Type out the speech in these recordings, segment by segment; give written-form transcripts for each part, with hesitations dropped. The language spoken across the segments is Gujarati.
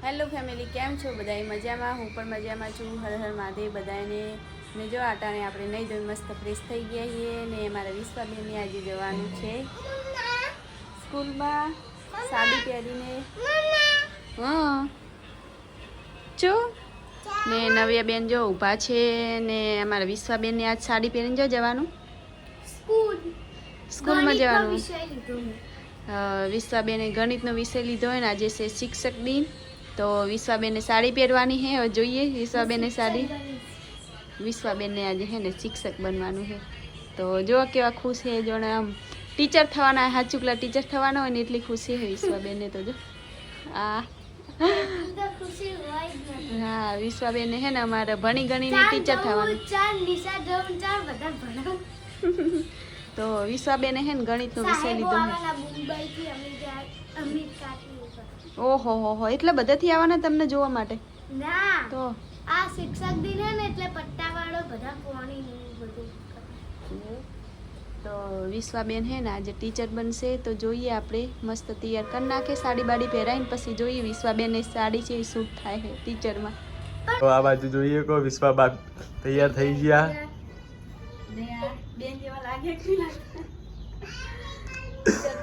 હેલો ફેમિલી, કેમ છો બધાય? મજામાં? હું પણ મજામાં છું. હર હર મહાદેવ બધાને. ને જો આટાણે આપણે નહીં જોઈ મસ્ત ફ્રેશ થઈ ગયા છીએ ને અમારા વિશ્વાબેનને આજે જવાનું છે સ્કૂલમાં સાડી પહેરીને. હા જો ને નવ્યા બેન જો ઊભા છે ને અમારા વિશ્વાબેનને આજ સાડી પહેરીને જો જવાનું સ્કૂલમાં જવાનું. વિશ્વાબેને ગણિતનો વિષય લીધો હોય ને આજે છે શિક્ષક દિન, તો વિશ્વાબેનને સાડી પહેરવાની છે. હવે જોઈએ વિશ્વાબેનને સાડી. વિશ્વાબેનને આજે હે ને શિક્ષક બનવાનું છે, તો જો કેવા ખુશ છે. જોણે આમ ટીચર થવાના હાચુકલા ટીચર થવાના હોય ને એટલી ખુશી છે વિશ્વાબેનને. તો જો આ હા વિશ્વાબેનને હે ને અમારે ભણી ગણીને ટીચર થવાનું. તો વિશ્વાબેને હે ને ગણિતનો વિષય લીધો છે. ઓહો હો, એટલે બધાથી આવવાના તમને જોવા માટે? ના, તો આ શિક્ષક દિન હે ને એટલે પટ્ટાવાળો બધા પોણી ને બધું. તો વિશ્વાબેન હે ને આજે ટીચર બનશે, તો જોઈએ આપણે મસ્ત તૈયાર કરી નાખે સાડી બાડી પહેરાઈને, પછી જોઈએ વિશ્વાબેનની સાડી છે શૂટ થાય છે ટીચરમાં. તો આ બાજુ જોઈએ કો વિશ્વાબા તૈયાર થઈ ગયા ને આ બેન જેવા લાગે કે લાગે?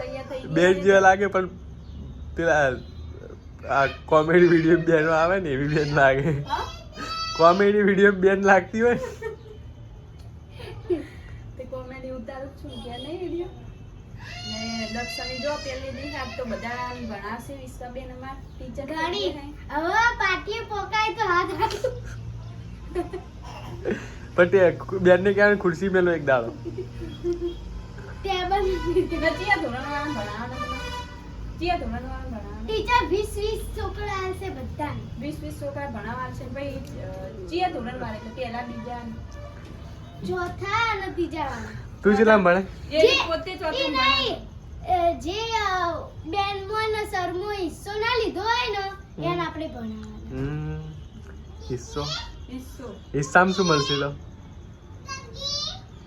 તૈયાર થઈ ગયા. બેન જેવા લાગે પણ પેલા આ કોમેડી વિડીયો બેન આવે ને એવી બેન લાગે. કોમેડી વિડીયો બેન લાગતી હોય તે કોમેડી ઉતારું છું કે નહીં વિડીયો. ને દક્ષાની જો પેલી દી આજ તો બધા ભણાવશે વિશ્વાબેન અમાર ટીચર ઘણી હવે પાટીએ પોકાય તો હાથ રાખો. પણ તે બેન ને ક્યાં ખુરશી મેલો એક દાડો ટેબલ ચિયા ધોરણવાળા ભણાવવાના ચિયા ધોરણવાળા ભણાવવાના ટીચર 20 છોકરા આવશે બધા. 20 છોકરા ભણાવવા છે ભાઈ. ચિયા ધોરણવાળા એટલે પહેલા બીજા ચોથા અને ત્રીજા વાળા. તું કેટલા ભણે? એ પોતે ચોથું ભણે. જે બેનમો અને સરમો હિસ્સો ના લીધો હોય ને એને આપણે ભણાવવાના. હિસ્સો હિસ્સો હિસ્સામાં શું મળશે? તો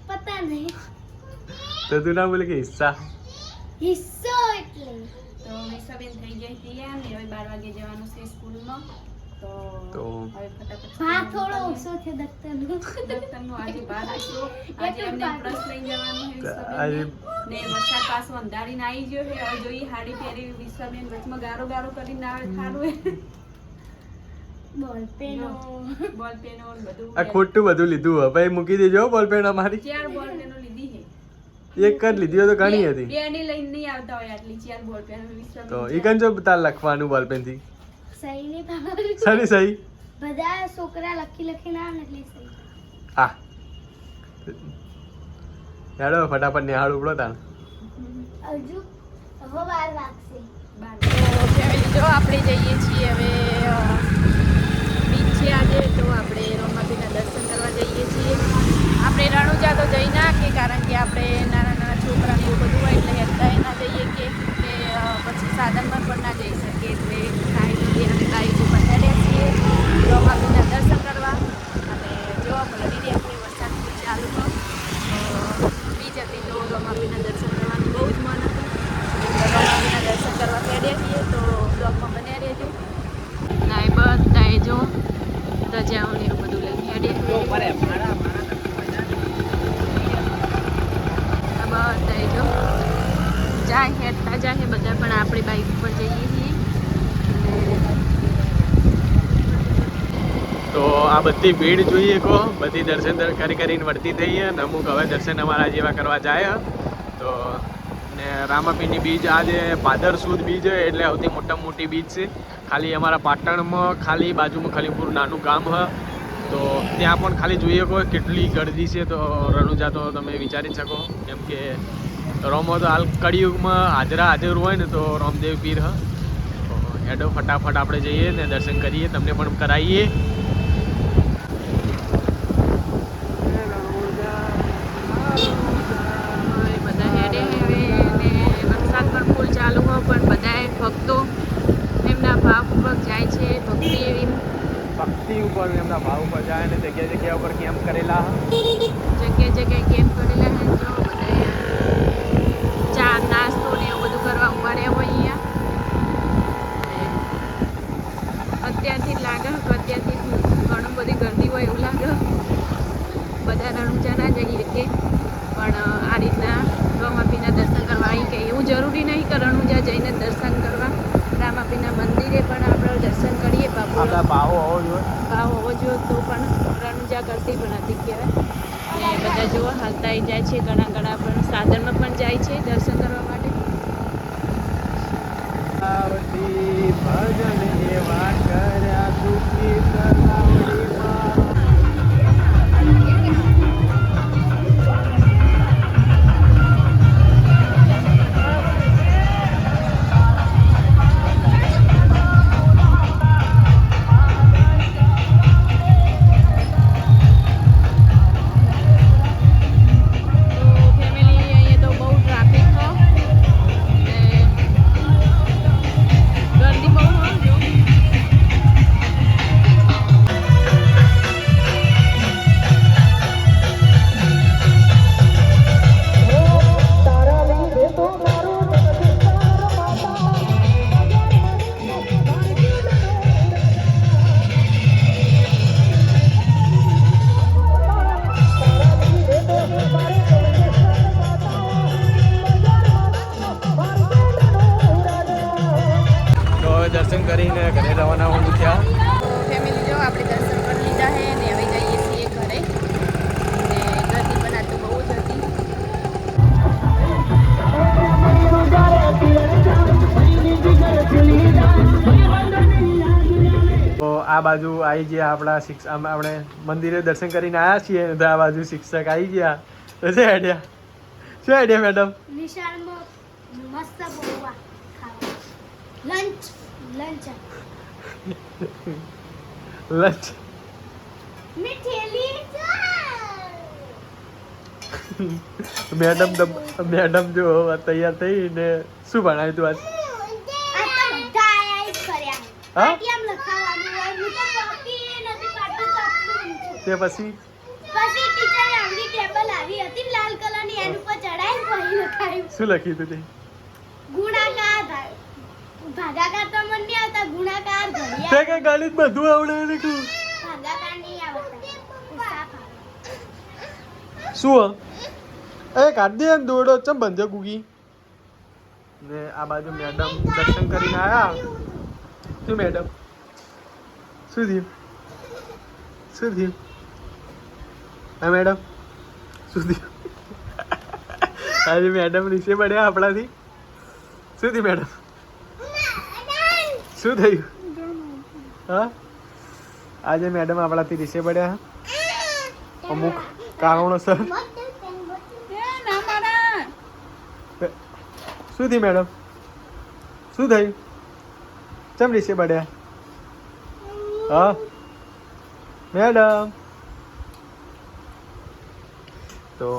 પતા નહીં. તો તું ના બોલે કે હિસ્સા? હિસ્સો એટલે તો વિશ્વાબેન થઈ ગઈ તૈયાર ને હવે 12 વાગે જવાનું છે સ્કૂલમાં. તો હવે ફટાફટ ભાગ થોડો ઓછો છે દત્તનો. દત્તનો આજે ભાગ આપ્યો. આજે એમને બ્રશ લઈને જવાનું છે આજે વિશ્વાબેન ને વરસાદ પાછો અંધારીને આવી ગયો છે. હવે જોઈએ હાડી પહેરી વિશ્વાબેન વચમાં ગારો ગારો કરીને આવે થારું બોલ પેનો બોલ પેનો બધું. આ ખોટું બધું લીધું હવે ભાઈ મૂકી દેજો બોલ પેન અમારી. 4 બોલ પેનો લીધી છે. એક જ લીધી હોય તો ઘણી હતી. બે ની લઈને નહીં આવતા હોય આટલી 4 બોલ પેન વિશ્વાબેન. તો ઈકન જો તાર લખવાનું બોલ પેન થી સહી નહીં પાડવાનું. સહી સહી બધા છોકરા લખી લખીને આવે ને એટલે સહી. હા યાડો ફટાફટ નિહાળ ઉપડો તાણ. હજુ હવે 12 વાગશે. જો આપણે જઈએ છીએ હવે બીચ છે આજે, તો આપણે રોમાપીના દર્શન કરવા જઈએ છીએ. આપણે રણુજા તો જઈ ના કે કારણ કે આપણે નાના નાના છોકરાને એવું બધું હોય એટલે હેરતા ના જઈએ કે પછી સાધનમાં પણ ના જઈ શકીએ, એટલે સાઈડ અને બાઈક ઉપર ચડ્યા છીએ રોમાપીના દર્શન કરવા. અને જો લડી રહ્યા છીએ વરસાદ ચાલુ હતો, બીજ હતી તો રોમાપીના દર્શન કરવાનું બહુ જ મન હતું. રોમાપીના દર્શન કરવા ચડ્યા છીએ, તો બ્લોગમાં બન્યા રહેજો. ના એ બધા જો રજાઓને એવું બધું લઈને હેડ્યા બધા જો જાય હેડતા જાય બધા, પણ આપણે બાઈક ઉપર જઈએ છીએ. તો આ બધી ભીડ જોઈએ કો બધી દર્શન કરીને વળતી થઈ અને અમુક હવે દર્શન અમારા જેવા કરવા જાય. તો ને રામાપીરની બીચ આજે ભાદર સુદ બીચ એટલે સૌથી મોટામાં મોટી બીચ છે. ખાલી અમારા પાટણમાં ખાલી બાજુમાં ખલીપુર નાનું ગામ હ, તો ત્યાં પણ ખાલી જોઈએ કોઈ કેટલી ગર્દી છે. તો રણુજા તો તમે વિચારી શકો, કેમ કે રોમો તો હાલ કળિયુગમાં હાજર હોય ને તો રામદેવ પીર હ. તો હેડો ફટાફટ આપણે જઈએ ને દર્શન કરીએ, તમને પણ કરાવીએ. બધા હેડે હવે ને વરસાદ પણ ફૂલ ચાલુ હોય, પણ બધાએ ભક્તો એમના ભાવ ઉપર જાય છે. ભક્તિ ઉપર એમના ભાવ ઉપર જાય ને જગ્યા જગ્યા ઉપર કેમ્પ કરેલા, જગ્યાએ કેમ્પ કરેલા છે. તો બધા ચા નાસ્તો ને એવું બધું કરવા ઉભા રહ્યા હોય અહીંયા. અત્યારથી જ લાગે કે અત્યારથી ઘણું બધી ગરદી હોય એવું લાગે. બધા રણુજા ના જઈએ કે પણ આ રીતના રામાપીના દર્શન કરવા આવી કે એવું જરૂરી નહીં કે રણુજા જઈને દર્શન કરવા. રામાપીના મંદિરે પણ આપણે દર્શન કરીએ. આપણા ભાવ હોવો જોઈએ. ભાવ હોવો જોઈએ તો પણ રણુજા કરતી પણ નથી કહેવાય. ને બધા જો હાલતા જાય છે, ઘણા ઘણા પણ સાધનમાં પણ જાય છે દર્શન કરવા માટે. ભજન એવા કર્યા દુઃખી સલાવડીમાં. દર્શન કરીને ઘરે રવાના હોવું થયા. ફેમિલી જો આપણે દર્શન કરી લીધા છે ને હવે જઈએ છીએ ઘરે. ને ગરદી પણ આ તો બહુ જ હતી. તો આ બાજુ આવી ગયા આપણા શિક્ષક. આપણે મંદિરે દર્શન કરીને આવ્યા છીએ તો આ બાજુ શિક્ષક આવી ગયા. તો શું આઈડિયા મેડમ? નિશાળમાં મસ્ત બોવા ખાવા. લંચ મીઠેલી મેડમ જો તૈયાર થઈને શું ભણાવ્યું તું આજ? હા? તે પછી શું લખ્યું તું તે? ગુણાકાર ભાગાકાર તો મને નહીં આવતા. ગુણાકાર ઘડિયા તે કઈ ગણિત બધું આવડે લખ્યું. ભાગાકાર નહીં આવડતા. શું એ કાઢ દે એમ દોડો ચમ બંધ્યો કુકી. ને આ બાજુ મેડમ દર્શન કરીને આવ્યા. શું મેડમ શું થયું? હા મેડમ શું થયું? આજે મેડમ નીચે પડ્યા આપણાથી. શું થયું મેડમ? શું થયું? હા આજે મેડમ આપણાથી રીસે પડ્યા અમુક કારણોસર. શું થયું મેડમ? શું થયું? ચમ રીસે પડ્યા? હા મેડમ તો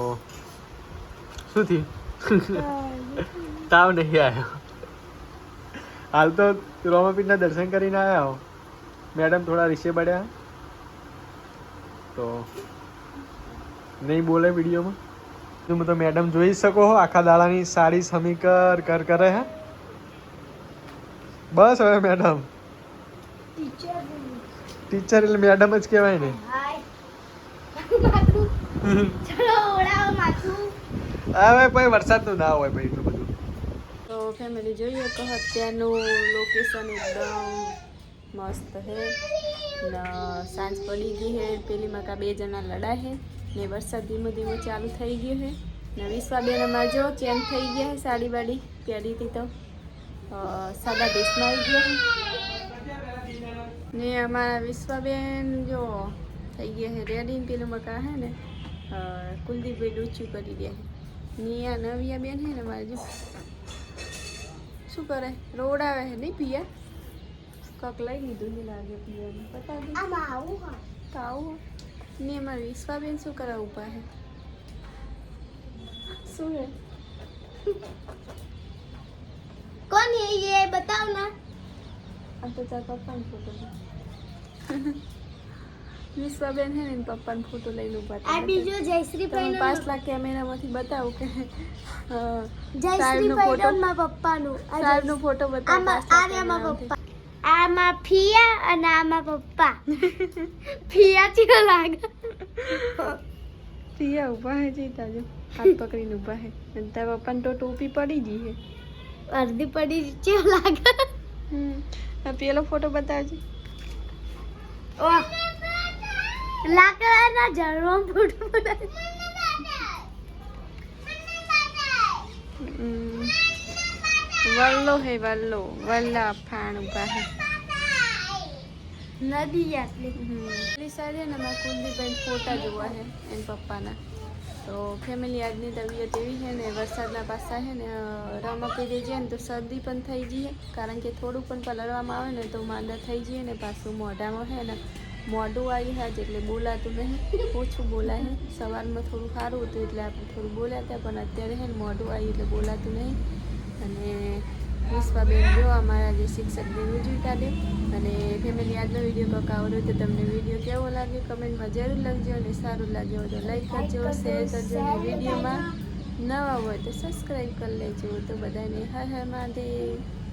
શું થયું? તાવ નહીં આવ્યો. હાલ તો રોમાપીઠના દર્શન કરીને આવ્યા હો. મેડમ થોડા રીસે પડ્યા તો નહીં બોલે વિડીયોમાં. તમે તો મેડમ જોઈ શકો હો આખા દાડાની સાડી સમી કર કરે હે. બસ હવે મેડમ ટીચર એટલે મેડમ જ કહેવાય ને. હવે પછી વરસાદનું ના હોય ભાઈ એટલું બધું. તો ફેમિલી જોઈએ તો અત્યારનું લોકેશન એકદમ મસ્ત છે. ને સાંજ પડી ગઈ છે. પેલી મકા 2 જણા લડા છે ને વરસાદ ધીમો ધીમો ચાલુ થઈ ગયો છે. ને વિશ્વાબેન અમારે જો ચેન્જ થઈ ગયા છે. સાડી બાડી પહેરી હતી તો સાદા ડ્રેસમાં આવી ગયો ને અમારા વિશ્વાબેન જો થઈ ગયા છે રેડી. પેલું મકા છે ને કુલદીપભાઈ ડૂચું કરી દે. નિયા નવિયા બેન છે ને મારે જો શું કરે રોડાવે છે નહીં પિયા. કક લઈ લીધું નહીં લાગે પિયાનું પતા દે તો આવું ને અમારા વિશ્વાબેન શું કરવા ઊભા છે? શું है? कौन है ये बताओ ना. अब तो तार पप्पा ने फोटो વિશ્વાબેન હે ને પપ્પાનો ફોટો લઈને ઉભા આ બીજો જયશ્રી તમે ભાઈનો પાછલા કેમેરામાંથી બતાવો કે જયશ્રી ભાઈનો મારા પપ્પાનો સાહેબનો ફોટો બતાવો. આ રે મારા પપ્પા. આ આમાં ફિયા અને આમાં પપ્પા ફિયા ચીલો લાગે પિયા ઊભા હે જઈ તાજો હાથ પકડીને ઊભા હે અને તારા પપ્પાને તો ટોપી પડી ગઈ હે અડધી પડી ચીલો લાગે આ પેલો ફોટો બતાવજો ઓ લાકડાના ઝાડવા ફોટો બનાવે વલ્લો હે વલ્લો વલ્લા ફાણ ઊભા હે નદી આટલી પેલી સાઈડ હે ને મારા કુલદીપભાઈ ફોટા જોવા હે એના પપ્પાના તો ફેમિલી આજની તબિયત એવી છે ને વરસાદના પાસા છે ને રમા પી દે છે ને તો શરદી પણ થઈ જઈએ કારણ કે થોડું પણ પલળવામાં આવે ને તો માંદા થઈ જઈએ ને પાછું મોઢામાં છે ને મોઢું આવી હાજ એટલે બોલાતું નહીં ઓછું બોલાય સવારમાં થોડું સારું હતું એટલે આપણે થોડું બોલ્યા હતા પણ અત્યારે છે ને મોઢું આવી એટલે બોલાતું નહીં અને પુષ્પાબેન જો અમારા જે શિક્ષક બેન ઉજવી કાઢે અને ફેમિલી આજનો વિડીયો કંઈક આવડ્યો તો તમને વિડીયો કેવો લાગ્યો કમેન્ટમાં જરૂર લખજો અને સારું લાગ્યો હોય તો લાઈક કરજો શેર કરજો અને વિડીયોમાં નવા હોય તો સબસ્ક્રાઈબ કરી લેજો તો બધાને હર હર મહાદેવ